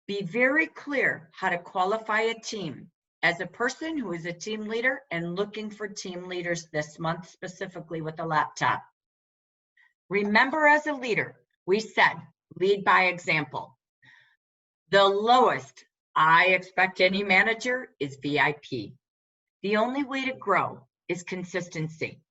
be very clear how to qualify a team. As a person who is a team leader and looking for team leaders this month, specifically with a laptop. Remember, as a leader, we said, lead by example. The lowest I expect any manager is VIP. The only way to grow is consistency.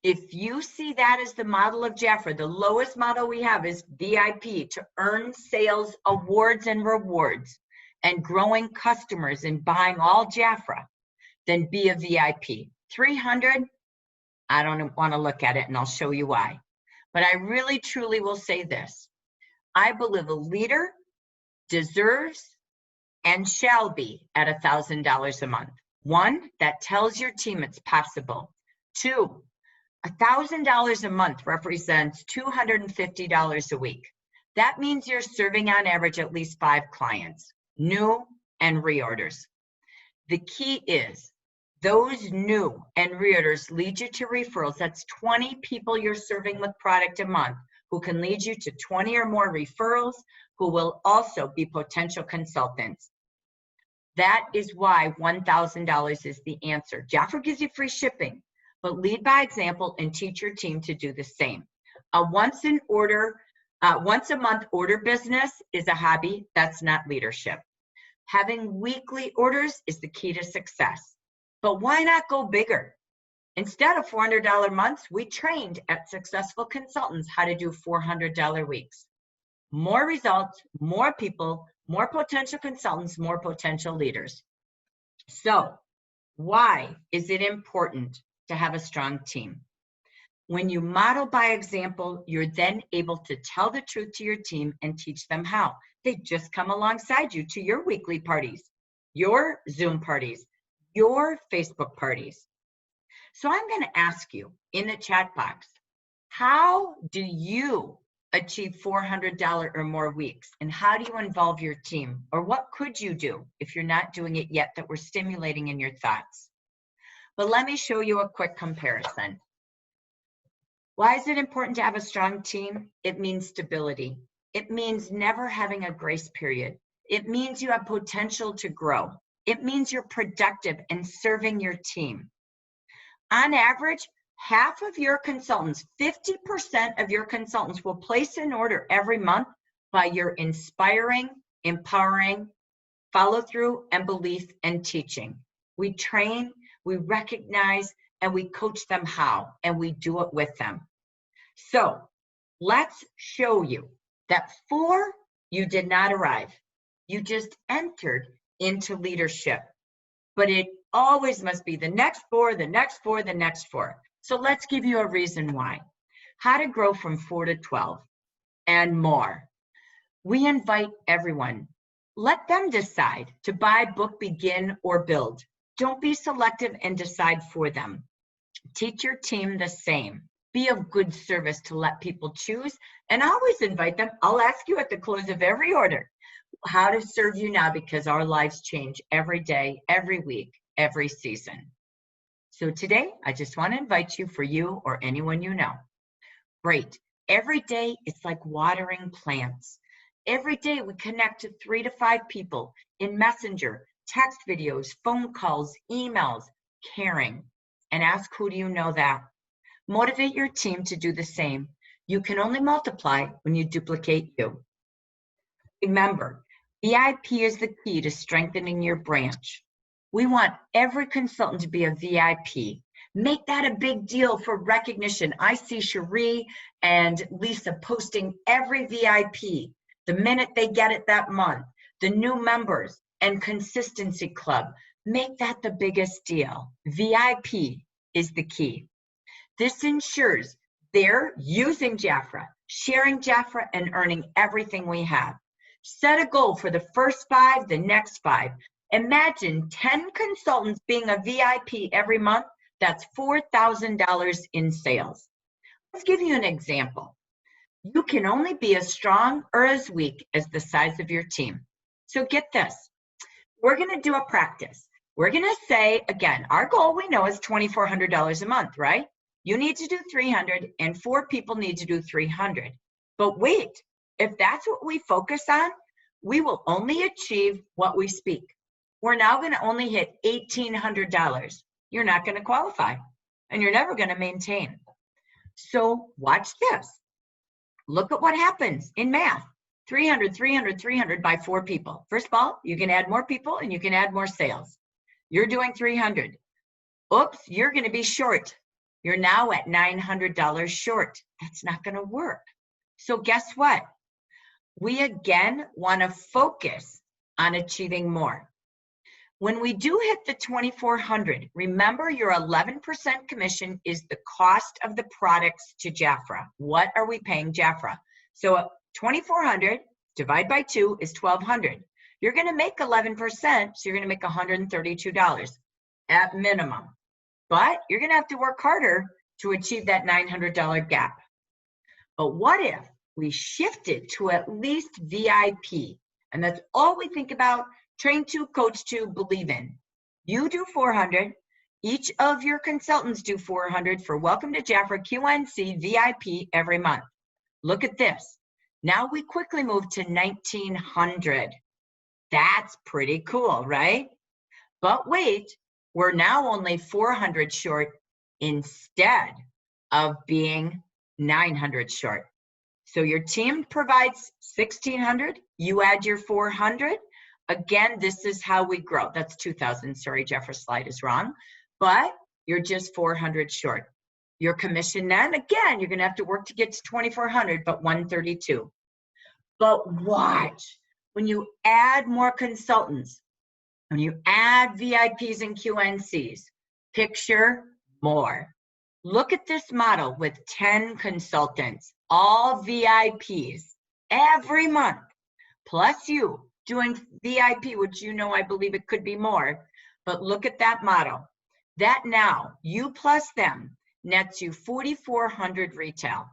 If you see that as the model of JAFRA, the lowest model we have is VIP, to earn sales awards and rewards and growing customers and buying all JAFRA, then be a VIP. 300, I don't want to look at it, and I'll show you why. But I really, truly will say this. I believe a leader deserves and shall be at $1,000 a month. 1, that tells your team it's possible. 2, $1,000 a month represents $250 a week. That means you're serving on average at least 5 clients, new and reorders. The key is those new and reorders lead you to referrals. That's 20 people you're serving with product a month who can lead you to 20 or more referrals who will also be potential consultants. That is why $1,000 is the answer. JAFRA gives you free shipping, but lead by example and teach your team to do the same. A once a month order business is a hobby. That's not leadership. Having weekly orders is the key to success. But why not go bigger? Instead of $400 months, we trained at successful consultants how to do $400 weeks. More results, more people, more potential consultants, more potential leaders. So why is it important to have a strong team? When you model by example, you're then able to tell the truth to your team and teach them how. They just come alongside you to your weekly parties, your Zoom parties, your Facebook parties. So I'm going to ask you in the chat box, how do you achieve $400 or more weeks? And how do you involve your team? Or what could you do if you're not doing it yet that we're stimulating in your thoughts? But let me show you a quick comparison. Why is it important to have a strong team? It means stability. It means never having a grace period. It means you have potential to grow. It means you're productive and serving your team. On average, half of your consultants, 50% of your consultants will place an order every month by your inspiring, empowering, follow through, and belief and teaching. We train, we recognize, and we coach them how, and we do it with them. So let's show you that 4, you did not arrive. You just entered into leadership. But it always must be the next 4, the next 4, the next 4. So let's give you a reason why. How to grow from 4 to 12 and more. We invite everyone. Let them decide to buy, book, begin, or build. Don't be selective and decide for them. Teach your team the same. Be of good service to let people choose, and always invite them. I'll ask you at the close of every order how to serve you now, because our lives change every day, every week, every season. So today, I just want to invite you, for you or anyone you know. Great. Every day, it's like watering plants. Every day, we connect to 3 to 5 people in Messenger, text videos, phone calls, emails, caring. And ask, who do you know that? Motivate your team to do the same. You can only multiply when you duplicate you. Remember, VIP is the key to strengthening your branch. We want every consultant to be a VIP. Make that a big deal for recognition. I see Cherie and Lisa posting every VIP the minute they get it that month. The new members and consistency club. Make that the biggest deal. VIP is the key. This ensures they're using JAFRA, sharing JAFRA, and earning everything we have. Set a goal for the first 5, the next 5. Imagine 10 consultants being a VIP every month. That's $4,000 in sales. Let's give you an example. You can only be as strong or as weak as the size of your team. So get this. We're going to do a practice. We're going to say, again, our goal we know is $2,400 a month, right? You need to do 300 and 4 people need to do 300. But wait, if that's what we focus on, we will only achieve what we speak. We're now going to only hit $1,800. You're not going to qualify and you're never going to maintain. So watch this. Look at what happens in math. 300, 300, 300 by 4 people. First of all, you can add more people and you can add more sales. You're doing 300. Oops, you're going to be short. You're now at $900 short. That's not going to work. So guess what? We again want to focus on achieving more. When we do hit the 2,400, remember your 11% commission is the cost of the products to JAFRA. What are we paying JAFRA? So 2,400 divided by 2 is 1,200. You're going to make 11%, so you're going to make $132 at minimum. But you're going to have to work harder to achieve that $900 gap. But what if we shifted to at least VIP? And that's all we think about. Train to, coach to, believe in. You do 400. Each of your consultants do 400 for Welcome to JAFRA QNC VIP every month. Look at this. Now we quickly move to 1,900. That's pretty cool, right? But wait, we're now only 400 short instead of being 900 short. So your team provides 1,600. You add your 400. Again, this is how we grow. That's 2,000. Sorry, JAFRA's slide is wrong. But you're just 400 short. Your commission then, again, you're going to have to work to get to 2,400, but 132. But watch, when you add more consultants, when you add VIPs and QNCs, picture more. Look at this model with 10 consultants, all VIPs, every month, plus you doing VIP, which you know I believe it could be more, but look at that model. That now, you plus them, nets you 4,400 retail.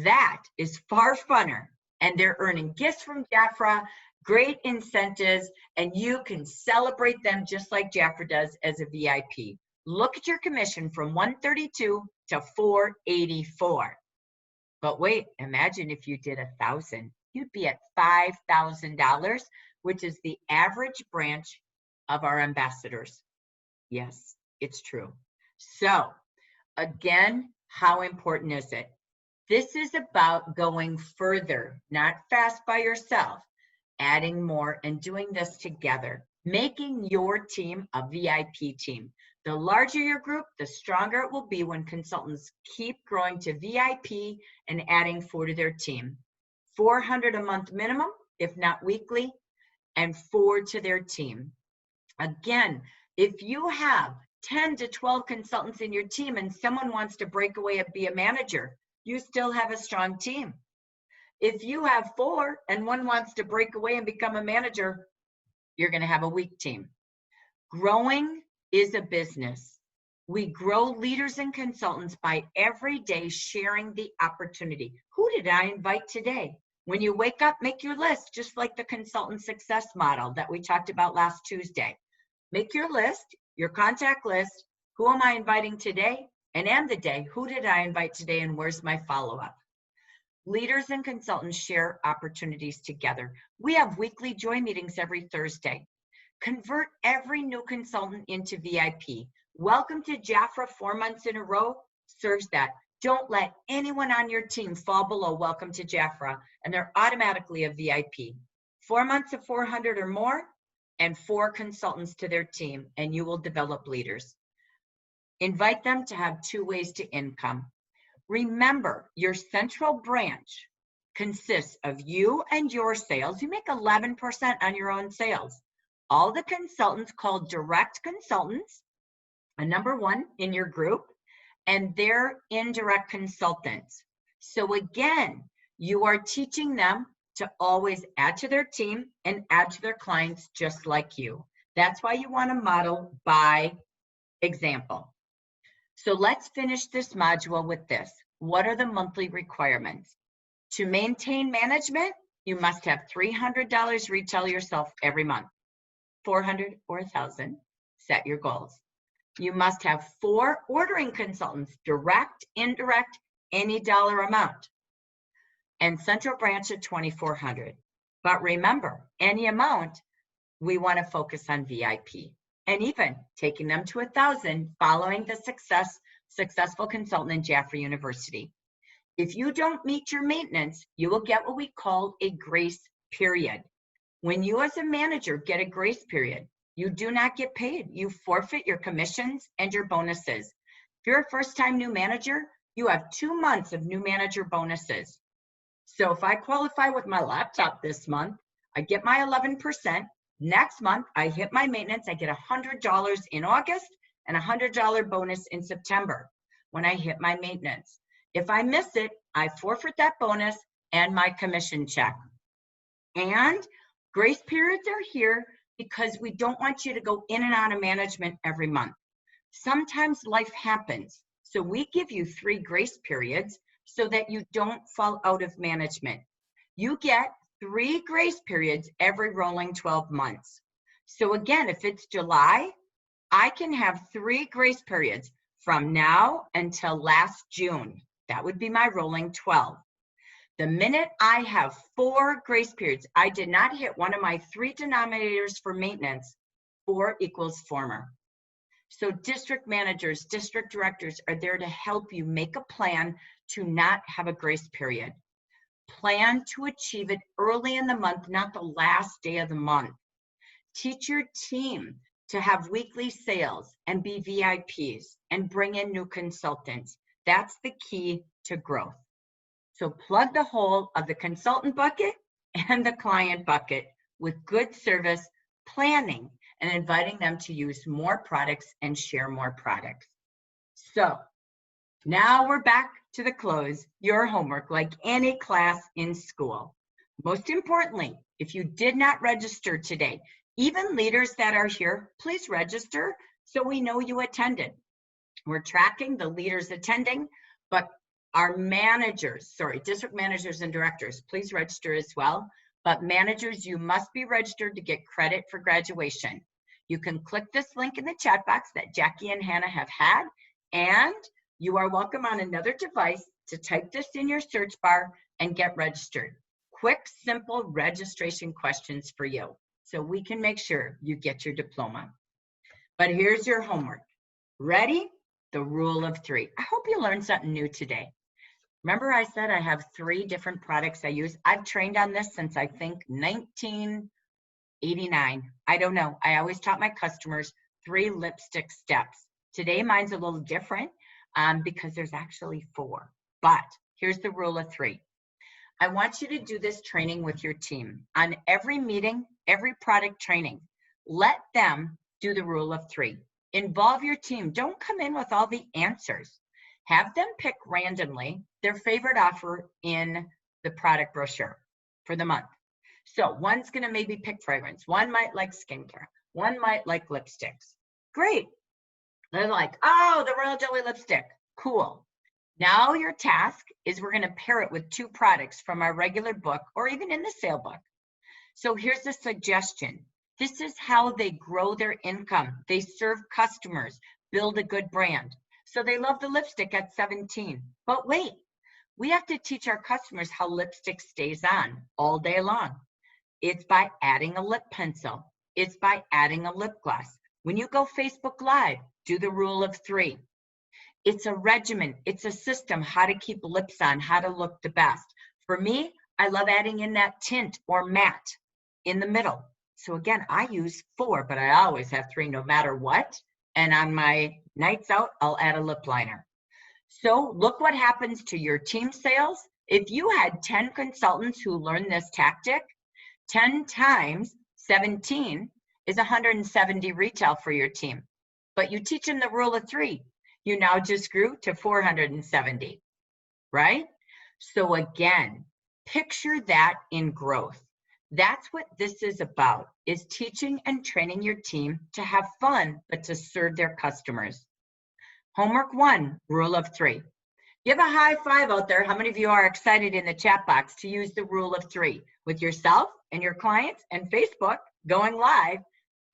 That is far funner, and they're earning gifts from JAFRA, great incentives, and you can celebrate them just like JAFRA does as a VIP. Look at your commission from 132 to 484. But wait, imagine if you did 1,000. You'd be at $5,000, which is the average branch of our ambassadors. Yes, it's true. So again, how important is it? This is about going further, not fast by yourself, adding more and doing this together, making your team a VIP team. The larger your group, the stronger it will be when consultants keep growing to VIP and adding 4 to their team. 400 a month minimum, if not weekly, and 4 to their team. Again, if you have 10 to 12 consultants in your team and someone wants to break away and be a manager, you still have a strong team. If you have 4 and one wants to break away and become a manager, you're going to have a weak team. Growing is a business. We grow leaders and consultants by every day sharing the opportunity. Who did I invite today? When you wake up, make your list, just like the consultant success model that we talked about last Tuesday. Make your list, your contact list. Who am I inviting today? And end the day, who did I invite today and where's my follow-up? Leaders and consultants share opportunities together. We have weekly joy meetings every Thursday. Convert every new consultant into VIP. Welcome to JAFRA 4 months in a row serves that. Don't let anyone on your team fall below Welcome to JAFRA, and they're automatically a VIP. 4 months of 400 or more, and 4 consultants to their team, and you will develop leaders. Invite them to have 2 ways to income. Remember, your central branch consists of you and your sales. You make 11% on your own sales. All the consultants called direct consultants, a number 1 in your group, and their indirect consultants. So again, you are teaching them to always add to their team and add to their clients just like you. That's why you want to model by example. So let's finish this module with this. What are the monthly requirements? To maintain management, you must have $300 retail yourself every month. 400 or 1,000, set your goals. You must have 4 ordering consultants, direct, indirect, any dollar amount, and central branch at 2,400. But remember, any amount, we want to focus on VIP, and even taking them to 1,000 following the successful consultant in JAFRA University. If you don't meet your maintenance, you will get what we call a grace period. When you as a manager get a grace period, you do not get paid. You forfeit your commissions and your bonuses. you're a first-time new manager, you have 2 months of new manager bonuses. So if I qualify with my laptop this month, I get my 11%. Next month, I hit my maintenance, I get $100 in August and a $100 bonus in September when I hit my maintenance. If I miss it, I forfeit that bonus and my commission check. And grace periods are here because we don't want you to go in and out of management every month. Sometimes life happens. So we give you 3 grace periods so that you don't fall out of management. You get 3 grace periods every rolling 12 months. So again, if it's July, I can have 3 grace periods from now until last June. That would be my rolling 12. The minute I have 4 grace periods, I did not hit one of my 3 denominators for maintenance, 4 equals former. So district managers, district directors are there to help you make a plan to not have a grace period. Plan to achieve it early in the month, not the last day of the month. Teach your team to have weekly sales and be VIPs and bring in new consultants. That's the key to growth. So plug the hole of the consultant bucket and the client bucket with good service, planning, and inviting them to use more products and share more products. So now we're back to the close, your homework like any class in school. Most importantly, if you did not register today, even leaders that are here, please register so we know you attended. We're tracking the leaders attending, but our managers, district managers and directors, please register as well. But managers, you must be registered to get credit for graduation. You can click this link in the chat box that Jackie and Hannah have had, and you are welcome on another device to type this in your search bar and get registered. Quick, simple registration questions for you so we can make sure you get your diploma. But here's your homework. Ready? The rule of 3. I hope you learned something new today. Remember I said I have 3 different products I use? I've trained on this since I think 1989. I don't know. I always taught my customers 3 lipstick steps. Today mine's a little different because there's actually 4. But here's the rule of 3. I want you to do this training with your team. On every meeting, every product training, let them do the rule of 3. Involve your team. Don't come in with all the answers. Have them pick randomly their favorite offer in the product brochure for the month. So one's going to maybe pick fragrance. One might like skincare. One might like lipsticks. Great. They're like, oh, the Royal Jelly lipstick. Cool. Now your task is we're going to pair it with 2 products from our regular book or even in the sale book. So here's a suggestion. This is how they grow their income. They serve customers, build a good brand. So they love the lipstick at 17. But wait, we have to teach our customers how lipstick stays on all day long. It's by adding a lip pencil. It's by adding a lip gloss. When you go Facebook Live, do the rule of 3. It's a regimen. It's a system, how to keep lips on, how to look the best. For me, I love adding in that tint or matte in the middle. So again, I use 4, but I always have 3 no matter what. And on my nights out, I'll add a lip liner. So look what happens to your team sales. If you had 10 consultants who learned this tactic, 10 times 17 is 170 retail for your team. But you teach them the rule of 3. You now just grew to 470, right? So again, picture that in growth. That's what this is about, is teaching and training your team to have fun, but to serve their customers. Homework 1, rule of 3. Give a high 5 out there. How many of you are excited in the chat box to use the rule of 3 with yourself and your clients and Facebook going live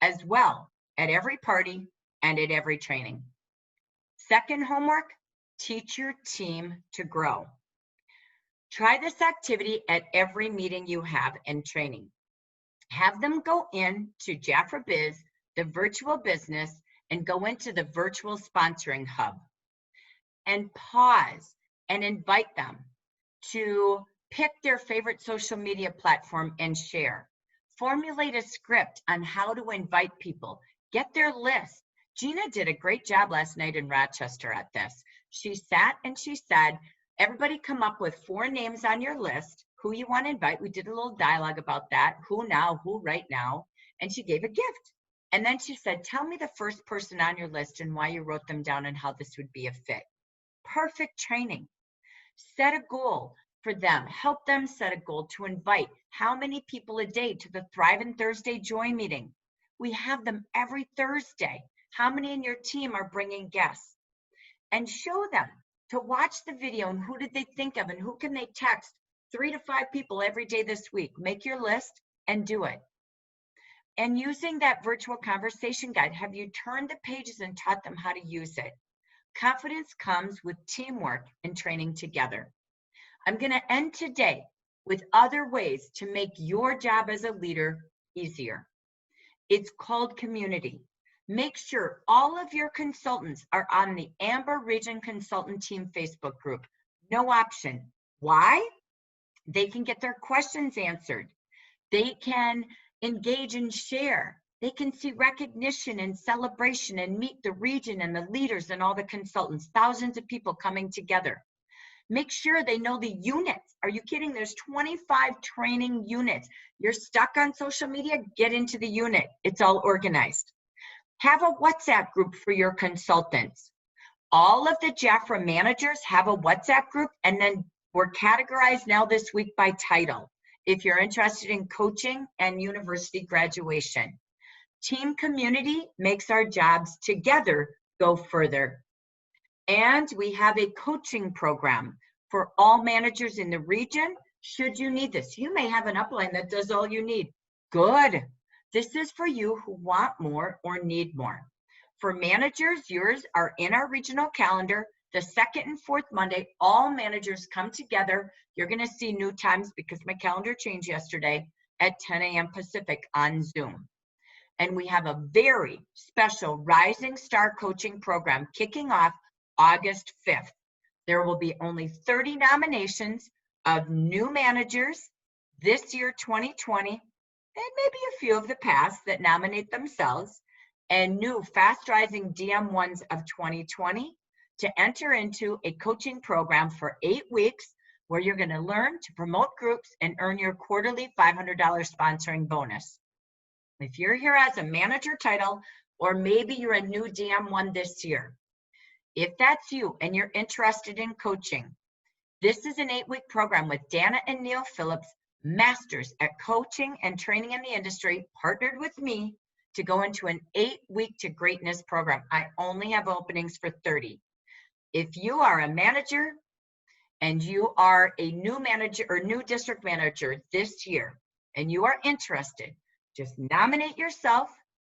as well at every party and at every training? Second homework, teach your team to grow. Try this activity at every meeting you have and training. Have them go in to JAFRA Biz, the virtual business, and go into the virtual sponsoring hub. And pause and invite them to pick their favorite social media platform and share. Formulate a script on how to invite people. Get their list. Gina did a great job last night in Rochester at this. She sat and she said, everybody come up with 4 names on your list, who you want to invite. We did a little dialogue about that, who now, who right now, and she gave a gift. And then she said, tell me the first person on your list and why you wrote them down and how this would be a fit. Perfect training. Set a goal for them. Help them set a goal to invite how many people a day to the Thrive and Thursday Joy meeting. We have them every Thursday. How many in your team are bringing guests? And show them to watch the video and who did they think of and who can they text 3 to 5 people every day this week. Make your list and do it. And using that virtual conversation guide, have you turned the pages and taught them how to use it? Confidence comes with teamwork and training together. I'm going to end today with other ways to make your job as a leader easier. It's called community. Make sure all of your consultants are on the Amber Region Consultant Team Facebook group. No option. Why? They can get their questions answered. They can engage and share. They can see recognition and celebration and meet the region and the leaders and all the consultants, thousands of people coming together. Make sure they know the units. Are you kidding? There's 25 training units. You're stuck on social media, get into the unit. It's all organized. Have a WhatsApp group for your consultants. All of the JAFRA managers have a WhatsApp group, and then we're categorized now this week by title. If you're interested in coaching and university graduation. Team community makes our jobs together go further. And we have a coaching program for all managers in the region. Should you need this, you may have an upline that does all you need. Good. This is for you who want more or need more. For managers, yours are in our regional calendar. The 2nd and 4th Monday, all managers come together. You're going to see new times because my calendar changed yesterday at 10 a.m. Pacific on Zoom. And we have a very special Rising Star coaching program kicking off August 5th. There will be only 30 nominations of new managers this year, 2020, and maybe a few of the past that nominate themselves, and new fast rising DM1s of 2020 to enter into a coaching program for 8 weeks where you're going to learn to promote groups and earn your quarterly $500 sponsoring bonus. If you're here as a manager title, or maybe you're a new DM1 this year, if that's you and you're interested in coaching, this is an 8-week program with Dana and Neil Phillips, masters at coaching and training in the industry, partnered with me to go into an 8-week to greatness program. I only have openings for 30. If you are a manager and you are a new manager or new district manager this year and you are interested, just nominate yourself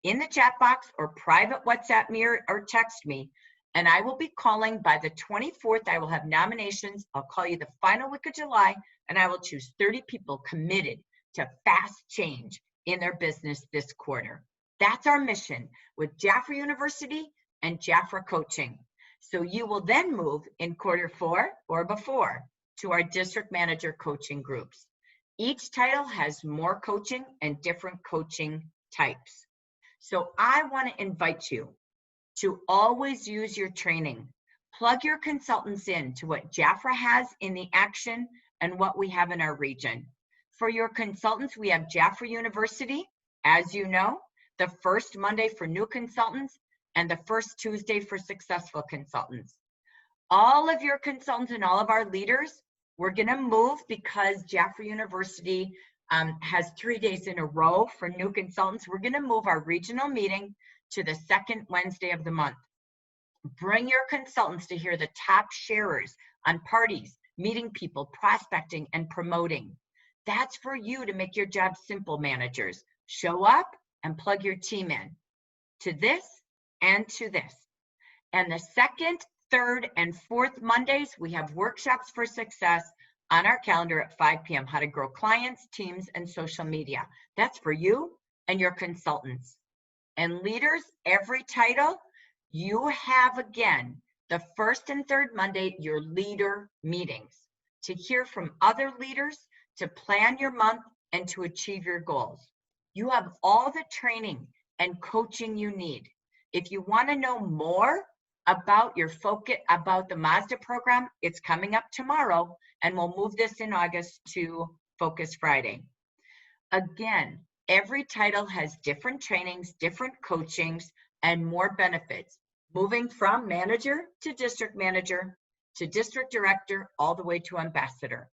in the chat box or private WhatsApp me or text me, and I will be calling by the 24th. I will have nominations. I'll call you the final week of July, and I will choose 30 people committed to fast change in their business this quarter. That's our mission with JAFRA University and JAFRA Coaching. So you will then move in quarter 4 or before to our district manager coaching groups. Each title has more coaching and different coaching types. So I want to invite you to always use your training. Plug your consultants in to what JAFRA has in the action and what we have in our region. For your consultants, we have JAFRA University, as you know, the first Monday for new consultants and the first Tuesday for successful consultants. All of your consultants and all of our leaders, we're going to move because JAFRA University has 3 days in a row for new consultants. We're going to move our regional meeting to the 2nd Wednesday of the month. Bring your consultants to hear the top sharers on parties, meeting people, prospecting, and promoting. That's for you to make your job simple, managers. Show up and plug your team in to this and to this. And the 2nd, 3rd, and 4th Mondays, we have workshops for success on our calendar at 5 p.m. How to grow clients, teams, and social media. That's for you and your consultants. And leaders, every title, you have again, the 1st and 3rd Monday, your leader meetings to hear from other leaders, to plan your month, and to achieve your goals. You have all the training and coaching you need. If you want to know more about your focus, about the Mazda program, it's coming up tomorrow, and we'll move this in August to Focus Friday. Again, every title has different trainings, different coachings, and more benefits, moving from manager to district director, all the way to ambassador.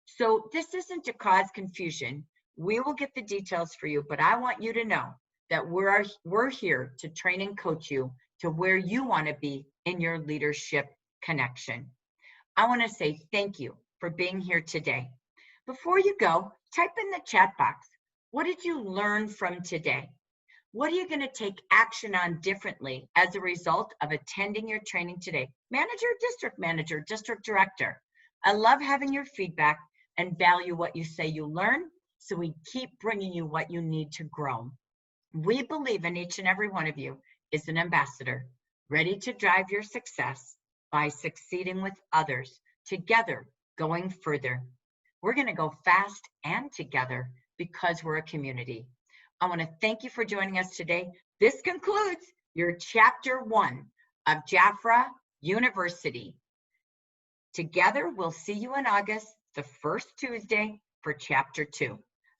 So this isn't to cause confusion. We will get the details for you, but I want you to know that we're here to train and coach you to where you want to be in your leadership connection. I want to say thank you for being here today. Before you go, type in the chat box. What did you learn from today? What are you going to take action on differently as a result of attending your training today? Manager, district director. I love having your feedback and value what you say you learn, so we keep bringing you what you need to grow. We believe in each and every one of you is an ambassador, ready to drive your success by succeeding with others, together going further. We're going to go fast and together because we're a community. I want to thank you for joining us today. This concludes your Chapter 1 of JAFRA University. Together, we'll see you in August, the first Tuesday, for Chapter 2.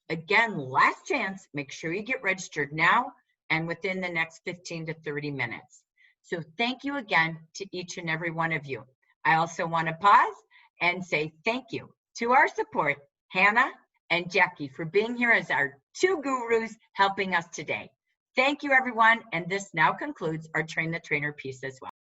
Again, last chance, make sure you get registered now and within the next 15 to 30 minutes. So thank you again to each and every one of you. I also want to pause and say thank you to our support, Hannah and Jackie, for being here as our two gurus helping us today. Thank you, everyone. And this now concludes our Train the Trainer piece as well.